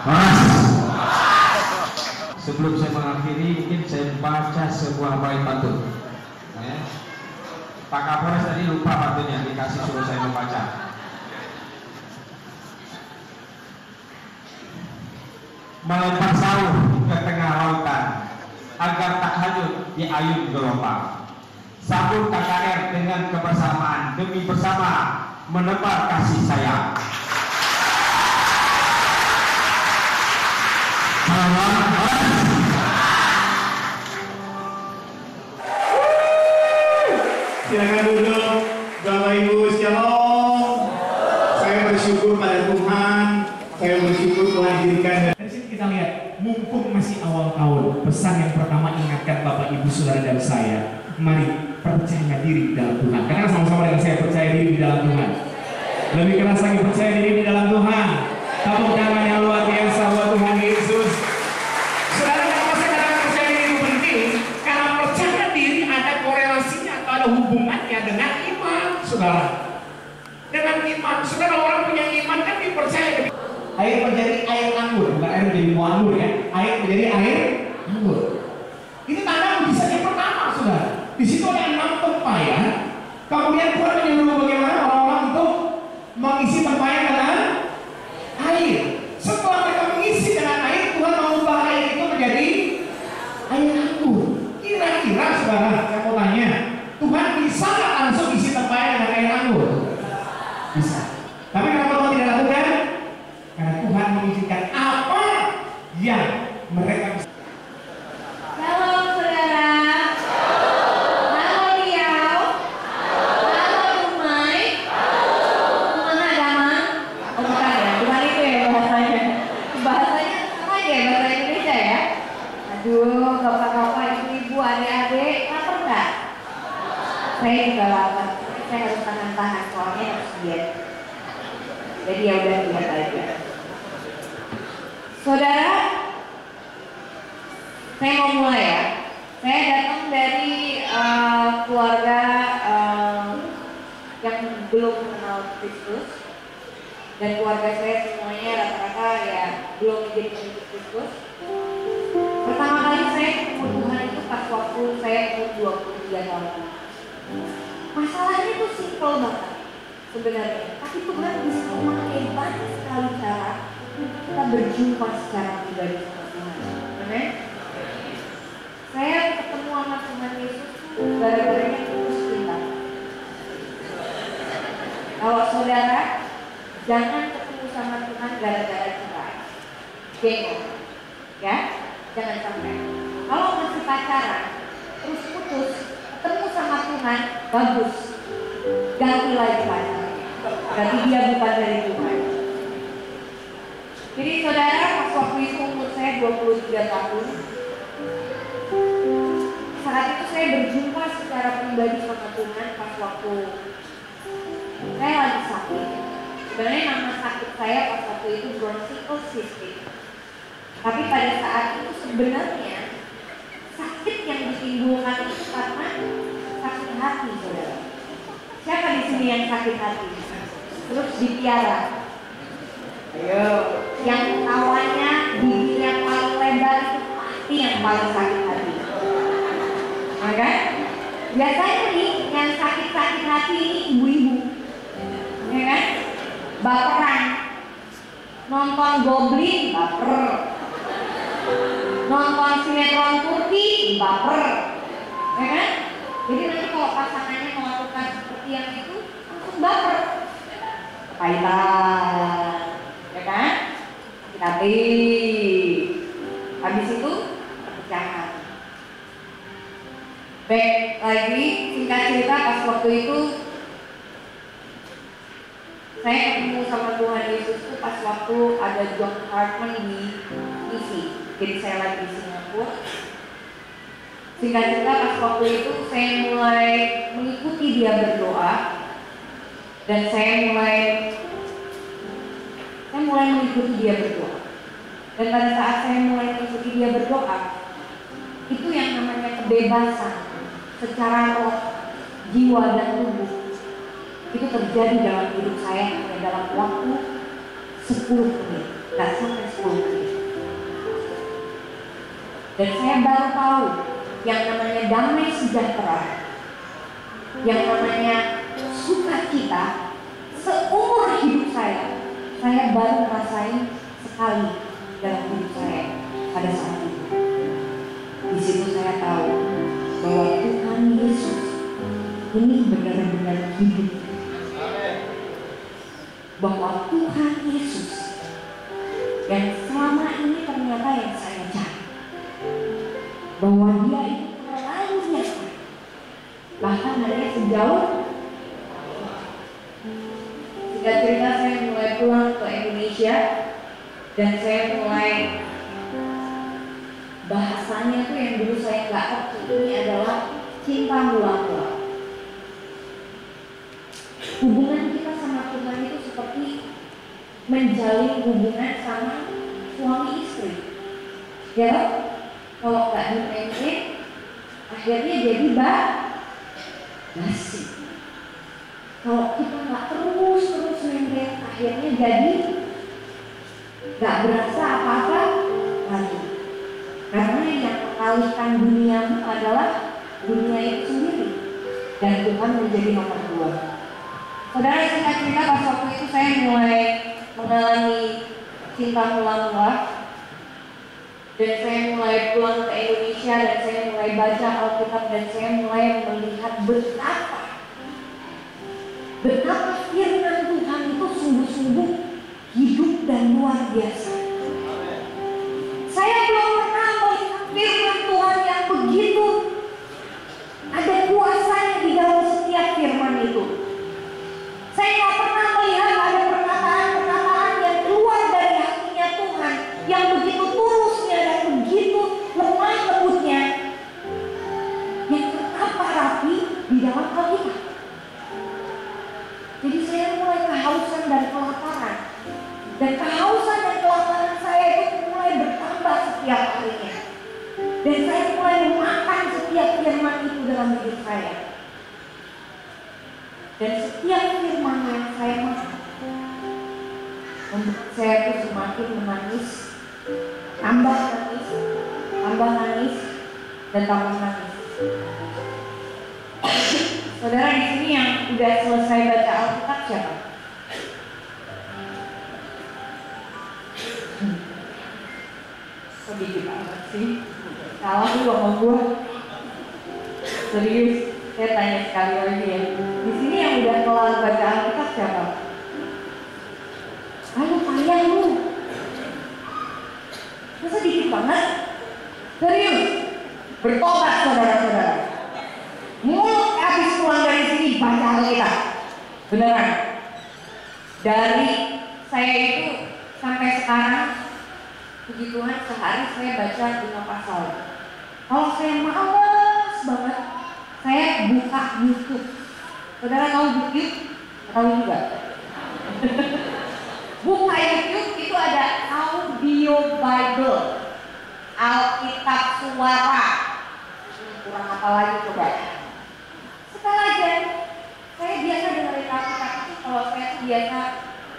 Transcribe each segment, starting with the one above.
Mas, sebelum saya mengakhiri, mungkin saya baca sebuah bait pantun. Ya. Pak Kapolres tadi lupa pantunnya, dikasih suruh saya membaca. Melempar sauh ke tengah lautan, agar tak hanyut di ayun gelombang. Sambung KKR dengan kebersamaan, demi bersama menebar kasih sayang. Silakan duduk, Bapak Ibu Shalom. Saya bersyukur pada Tuhan. Saya bersyukur Tuhan hadirkan. Dari sini kita lihat, mumpung masih awal tahun, pesan yang pertama ingatkan Bapak Ibu Saudara dan saya, mari percaya diri di dalam Tuhan. Karena sama-sama dengan saya, percaya diri di dalam Tuhan. Lebih keras lagi, percaya diri di dalam Tuhan. Tepuk tangan yang luar biasa buat Tuhan Yesus. Saudara, kenapa saya katakan percaya diri itu penting? Karena percaya diri ada korelasinya atau ada hubungannya dengan iman, saudara. Dengan iman, saudara, orang punya iman kan dipercaya. Air menjadi air anggur, bukan air menjadi buah anggur ya. Air menjadi air anggur. Ini tanda mujizat yang pertama, saudara. Di situ ada 6 tempayan. Kemudian Tuhan menyuruh bagaimana orang-orang itu mengisi tempayan dengan air. Setelah mereka mengisi dengan air, Tuhan mengubah air itu menjadi air anggur. Kira-kira, saudara, saya mau tanya, Tuhan bisa nggak langsung isi tempayan dengan air anggur? Bisa. Tapi kenapa Tuhan tidak lakukan? Karena Tuhan mengizinkan apa yang mereka bisa. Bapak-bapak, ibu-ibu, adik-adik, lapar nggak? Saya juga lapar. Saya harus tahan-tahan, soalnya harus diet. Jadi ya udah lihat aja. Saudara, saya mau mulai ya. Saya datang dari keluarga yang belum mengenal Kristus, dan keluarga saya semuanya rata-rata ya belum menjadi pengikut Kristus. Pertama kali saya ketemu Tuhan itu pas waktu saya umur 23 tahun. Masalahnya itu simpel banget sebenarnya, tapi Tuhan bisa memakai banyak sekali cara untuk kita berjumpa secara pribadi sama Tuhan. Amin. Saya ketemu sama Tuhan Yesus gara-garanya putus cinta. Kalau saudara jangan ketemu sama Tuhan gara-gara cerai, gengong, ya. Jangan sampai. Kalau masih pacaran, terus putus, ketemu sama Tuhan, bagus. Ganti lagi pacarnya. Berarti dia bukan dari Tuhan. Jadi saudara, pas waktu itu umur saya 23 tahun. Saat itu saya berjumpa secara pribadi sama Tuhan pas waktu saya lagi sakit. Sebenarnya nama sakit saya pas waktu itu bronchiectasis. Tapi pada saat itu sebenarnya sakit yang ditimbulkan itu karena sakit hati, saudara. Siapa di sini yang sakit hati? Terus dipiara. Ayo. Yang tawanya bibir yang paling lebar itu pasti yang paling sakit hati. Maka biasanya nih yang sakit-sakit hati ini ibu-ibu, ya kan? Baperan. Nonton Goblin baper. Nonton sinetron Turki baper, ya kan? Jadi nanti kalau pasangannya melakukan seperti yang itu langsung baper, kaitan, ya kan? Tapi habis itu perpecahan. Baik lagi, singkat cerita pas waktu itu saya ketemu sama Tuhan Yesus itu pas waktu ada John Hartman di misi. Jadi saya lagi di Singapura. Singkat cerita pas waktu itu saya mulai mengikuti dia berdoa, dan saya mulai mengikuti dia berdoa. Dan pada saat saya mulai mengikuti dia berdoa, itu yang namanya kebebasan secara roh, jiwa dan tubuh itu terjadi dalam hidup saya hanya dalam waktu 10 menit, gak sampai 10 menit. Dan saya baru tahu yang namanya damai sejahtera, yang namanya sukacita seumur hidup saya baru merasain sekali dalam hidup saya pada saat itu. Di situ saya tahu bahwa Tuhan Yesus ini benar-benar hidup. Bahwa Tuhan Yesus yang selama ini ternyata yang saya cari, bahwa dia itu terlalu nyata, bahkan hanya sejauh. Singkat cerita, saya mulai pulang ke Indonesia dan saya mulai bahasanya tuh yang dulu saya nggak ngerti, ini adalah cinta mula-mula. Hubungan kita sama Tuhan itu seperti menjalin hubungan sama suami istri. Ya, kalau nggak di-maintain, akhirnya jadi basi. Kalau kita nggak terus maintain, akhirnya jadi nggak berasa apa-apa lagi. Karena yang mengalihkan duniamu adalah dunia itu sendiri, dan Tuhan menjadi nomor 2. Saudara, singkat cerita, pas waktu itu saya mulai mengalami cinta mula-mula, dan saya mulai pulang ke Indonesia dan saya mulai baca Alkitab dan saya mulai melihat betapa firman Tuhan itu sungguh-sungguh hidup dan luar biasa. Saya belum pernah melihat firman Tuhan yang begitu ada kuasanya di dalam setiap firman itu. Saya nggak pernah melihat ada perkataan-perkataan yang keluar dari hatinya Tuhan yang begitu tulusnya dan begitu lemah lembutnya, yang tertata rapi di dalam Alkitab. Jadi saya mulai kehausan dan kelaparan, dan kehausan dan kelaparan saya itu mulai bertambah setiap harinya, dan saya mulai memakan setiap firman itu dalam hidup saya. Dan setiap firman yang saya makan membuat saya itu semakin menangis, tambah nangis, dan tambah nangis. Saudara, di sini yang udah selesai baca Alkitab siapa? Kok dikit banget sih? Salah tuh sama gue. Serius, saya tanya sekali lagi ya. Di sini yang udah kelar baca Alkitab siapa? Ayo payah lu. Masa dikit banget? Serius, bertobat saudara-saudara. Mulut habis pulang dari sini baca Alkitab. Beneran. Dari saya itu sampai sekarang, puji Tuhan, sehari saya baca 5 pasal. Kalau saya malas banget, saya buka YouTube. Saudara tahu YouTube? Tahu juga. Buka YouTube itu ada audio Bible, Alkitab suara. Kurang apa lagi coba? Sekali aja. Saya biasa dengerin Alkitab itu kalau saya biasa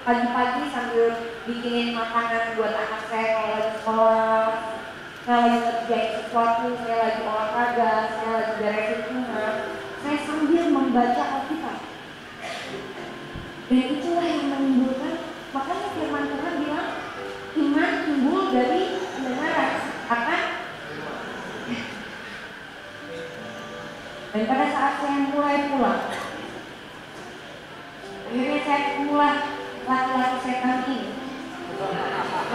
pagi-pagi sambil bikinin makanan buat anak saya kalau lagi sekolah, saya lagi ngerjain sesuatu, saya lagi olahraga, saya lagi beresin rumah, saya sambil membaca Alkitab. Dan itulah yang menimbulkan, makanya firman Tuhan bilang iman timbul dari pendengaran akan. Dan pada saat saya mulai pulang, akhirnya saya ketemulah laki-laki setan ini.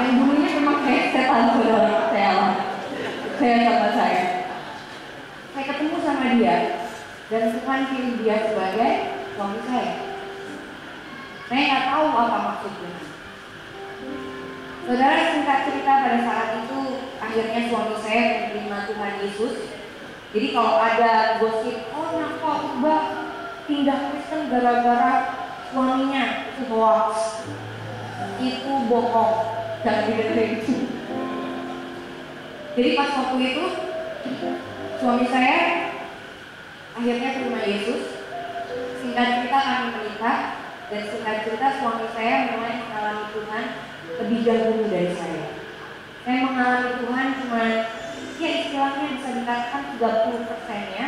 Yang dulunya memang kayak setan saudara saya sama saya. Saya ketemu sama dia dan Tuhan pilih dia sebagai suami saya. Saya nggak tahu apa maksudnya. Saudara, singkat cerita, pada saat itu akhirnya suami saya menerima Tuhan Yesus. Jadi kalau ada gosip, oh nyapa ubah pindah Kristen gara-gara suaminya, itu hoax, itu bohong, jangan didengerin. Jadi pas waktu itu suami saya akhirnya terima Yesus. Singkat cerita kami menikah, dan singkat cerita suami saya mulai mengalami Tuhan lebih dahulu dari saya. Saya mengalami Tuhan cuma ya 30%-nya,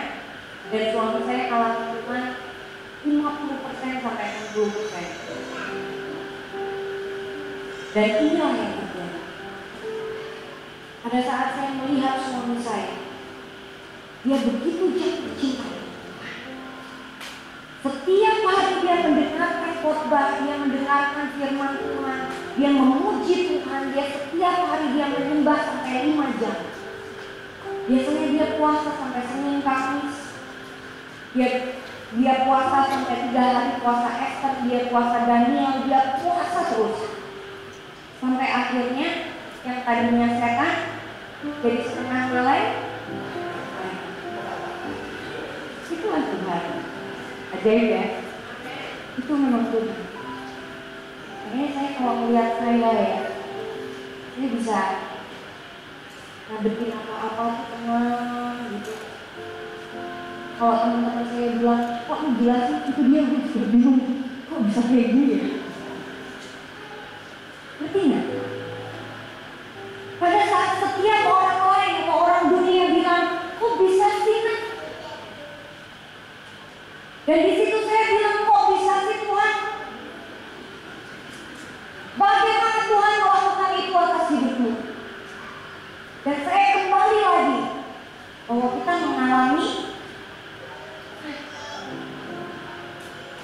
dan suami saya kalah cuma 50% sampai 60%. Dan inilah yang terjadi. Pada saat saya melihat suami saya, dia begitu jatuh cinta. Setiap hari dia mendengarkan khotbah, dia mendengarkan firman Tuhan, dia memuji Tuhan, dia setiap hari dia menyembah sampai 5 jam. Biasanya dia puasa sampai Senin Kamis. Dia puasa sampai 3 hari puasa Esther, dia puasa Daniel, dia puasa terus. Sampai akhirnya yang tadinya setan jadi setengah mulai. Itulah Tuhan. Ajaib ya. Itu memang Tuhan. Makanya saya kalau melihat saya ya, saya bisa ngadepin apa-apa tuh tenang gitu. Kalau teman-teman saya bilang, kok ngejelasin itu dia, gue juga bingung. Kok bisa kayak gini ya? Ngerti nggak? Pada saat setiap orang lain atau orang dunia bilang, kok bisa sih? Dan di situ saya bilang, kok bisa sih Tuhan? Bagaimana Tuhan melakukan itu atas hidupmu? Dan saya kembali lagi bahwa kita mengalami,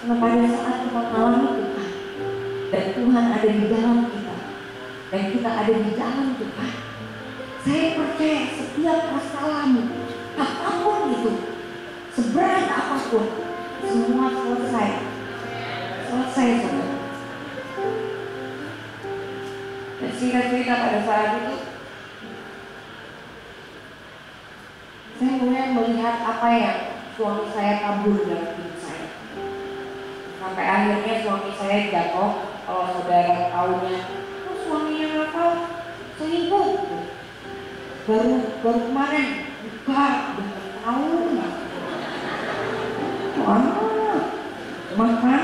pada saat kita mengalami Tuhan dan Tuhan ada di dalam kita dan kita ada di dalam Tuhan, saya percaya setiap masalahmu, apapun itu, seberat apapun, semua selesai saudara. Dan singkat cerita pada saat itu saya mulai melihat apa yang suami saya tabur dalam hidup saya. Sampai akhirnya suami saya jatuh. Kalau saudara tahunya, oh suaminya nakal, selingkuh. Baru kemarin buka, udah tahu nggak? Wah, makan.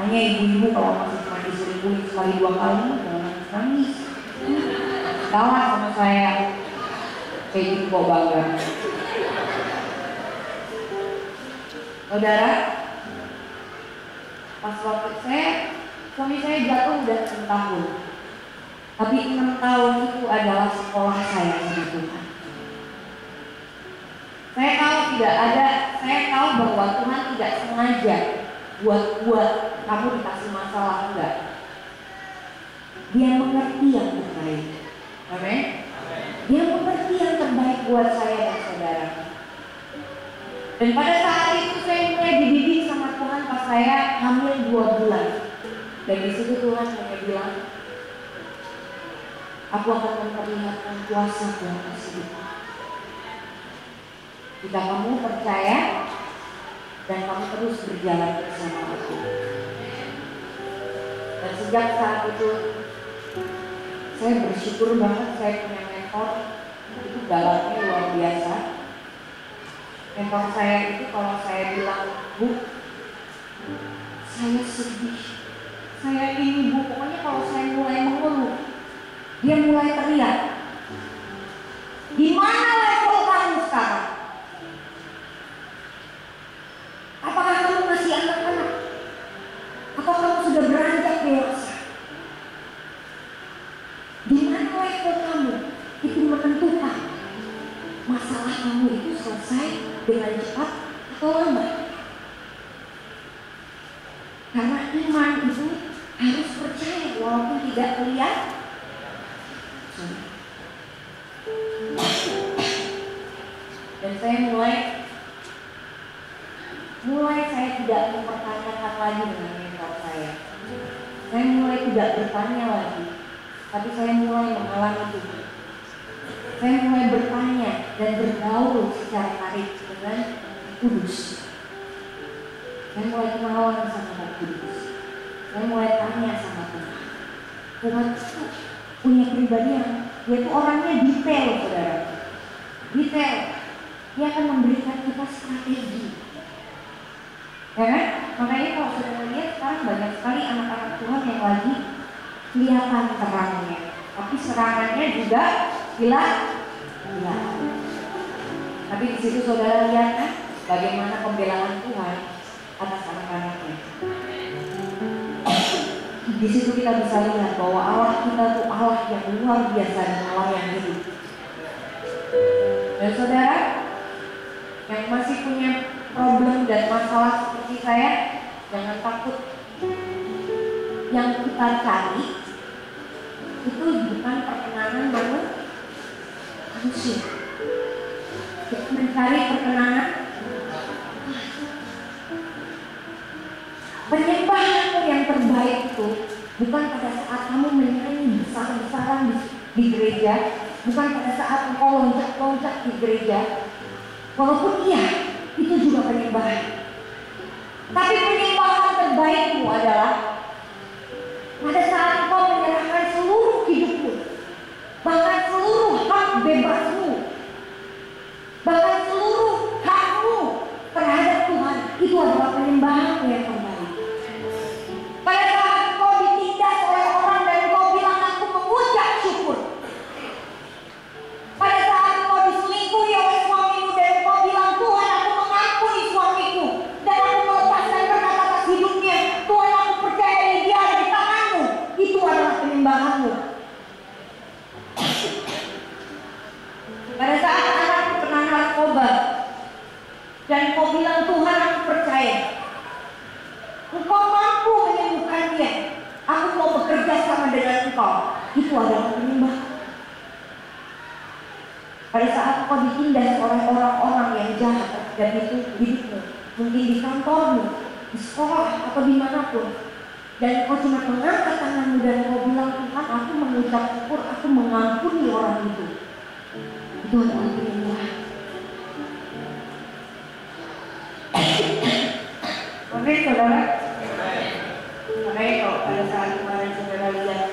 Hanya ibu-ibu kalau masih cuma diselingkuhin sekali 2 kali, jangan nangis. Kalah sama saya. Kayak gitu kok bangga. Saudara, pas waktu suami saya jatuh udah 6 tahun. Tapi 6 tahun itu adalah sekolah saya sama Tuhan. Saya tahu bahwa Tuhan tidak sengaja buat kamu dikasih masalah, enggak. Dia mengerti yang terbaik. Amin. Dia mengerti yang terbaik buat saya dan saudara. Dan pada saat itu saya mulai dididik sama Tuhan pas saya hamil 2 bulan. Dan di situ Tuhan hanya bilang, aku akan memperlihatkan kuasa Tuhan atas hidupmu. Jika kamu percaya dan kamu terus berjalan bersama aku. Dan sejak saat itu saya bersyukur banget saya punya mentor. Itu galaknya luar biasa. Mentor saya itu kalau saya bilang, Bu, saya sedih, saya ini Bu, pokoknya kalau saya mulai mengeluh, dia mulai teriak, di mana level kamu sekarang? Apakah kamu masih anak-anak? Atau kamu sudah beranjak dewasa? Di mana level kamu? Itu menentukan masalah kamu itu selesai dengan cepat atau lambat. Karena iman itu harus percaya walaupun tidak terlihat. Dan saya mulai saya tidak mempertanyakan lagi dengan mentor saya. Saya mulai tidak bertanya lagi, tapi saya mulai mengalami Tuhan. Saya mulai bertanya dan bergaul secara karib dengan Kudus. Saya mulai kenalan sama Roh Kudus. Saya mulai tanya sama Tuhan. Tuhan itu punya pribadi yang dia itu orangnya detail, saudara. Detail. Dia akan memberikan kita strategi. Ya kan? Makanya kalau sudah melihat sekarang banyak sekali anak-anak Tuhan yang lagi kelihatan terangnya, tapi serangannya juga gila. Tapi Tapi di situ saudara lihat kan bagaimana pembelaan Tuhan atas anak-anaknya. Di situ kita bisa lihat bahwa Allah kita itu Allah yang luar biasa dan Allah yang hidup. Dan saudara yang masih punya problem dan masalah seperti saya, jangan takut. Yang kita cari itu bukan perkenanan manusia. Kita mencari perkenanan penyembahanmu yang terbaik itu bukan pada saat kamu menyanyi besar-besaran di gereja, bukan pada saat engkau loncat-loncat di gereja. Walaupun iya, itu juga penyembahan. Tapi penyembahan terbaikmu adalah pada saat engkau menyerahkan seluruh hidupmu, bahkan seluruh hak bebasmu, bahkan seluruh hakmu terhadap Tuhan. Itu adalah penyembahan yang terbaik. Pada saat engkau ditindas oleh orang dan engkau bilang aku mengucap syukur. Pada saat engkau diselingkuhi oleh suamimu dan engkau bilang Tuhan aku mengampuni suamiku dan aku melepaskan berat atas hidupnya. Tuhan aku percaya dia ada di tanganmu. Itu adalah penyembahanmu. Pada saat anakku kena narkoba dan engkau bilang Tuhan aku percaya Engkau mampu menyembuhkan dia. Aku mau bekerja sama dengan engkau. Itu adalah penyembahan. Pada saat engkau ditindas oleh orang-orang yang jahat dan itu hidupmu, mungkin di kantormu, di sekolah atau dimanapun, dan engkau cuma mengangkat tanganmu dan engkau bilang Tuhan aku mengucap syukur, aku mengampuni orang itu. Itu adalah penyembahan. Oke saudara. Makanya kalau pada saat kemarin saudara lihat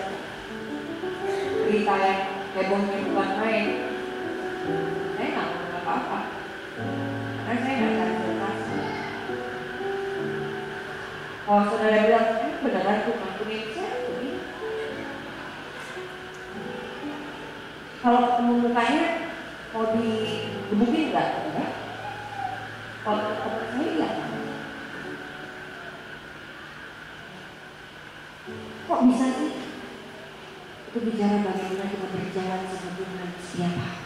berita yang hebohnya bukan main, saya nggak ngomong apa-apa, karena saya nggak cari sensasi. Kalau saudara bilang, beneran tuh ngakuin saya begini. Kalau ketemu mukanya mau digebukin nggak? Kalau ketemu saya nggak. Kok bisa sih? Itu bicara bagaimana kita berjalan sama Tuhan setiap hari.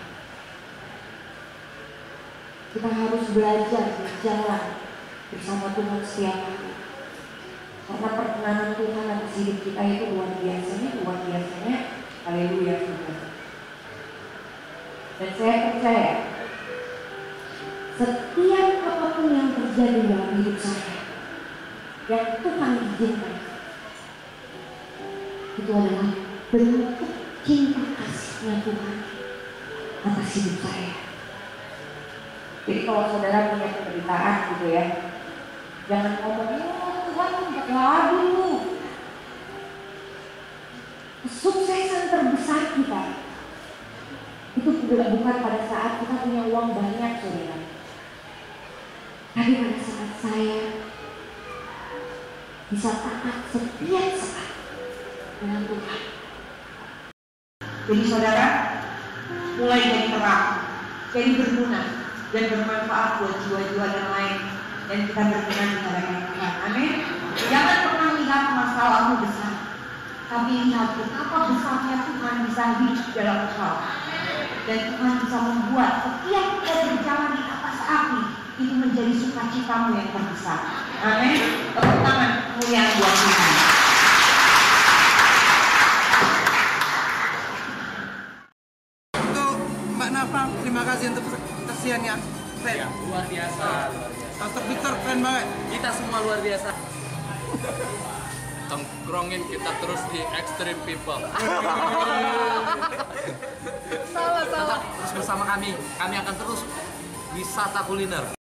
Kita harus belajar berjalan bersama Tuhan setiap hari. Karena perkenanan Tuhan atas hidup kita itu luar biasanya. Haleluya Tuhan. Dan saya percaya setiap apapun yang terjadi dalam hidup saya yang Tuhan izinkan, itu adalah bentuk cinta kasihnya Tuhan atas hidup saya. Jadi kalau saudara punya penderitaan gitu ya, jangan ngomong, oh Tuhan berdoa dulu. Kesuksesan terbesar kita itu bukan pada saat kita punya uang banyak saudara, tapi pada saat saya bisa taat setiap saat dengan Tuhan. Jadi saudara, mulai dari terang, jadi berguna dan bermanfaat buat jiwa-jiwa yang lain, dan kita berkenan di hadapan Tuhan. Amin. Jangan pernah lihat masalahmu besar, tapi lihat betapa besarnya Tuhan bisa hidup dalam engkau, dan Tuhan bisa membuat setiap kita berjalan di atas api itu menjadi sukacitamu yang terbesar. Amin. Tepuk tangan kemuliaan buat Tuhan. Terima kasih untuk kesiannya. Ya, luar biasa. Pastor Victor keren banget. Kita semua luar biasa. Tongkrongin kita terus di Extreme People. Salah. Terus bersama kami akan terus wisata kuliner.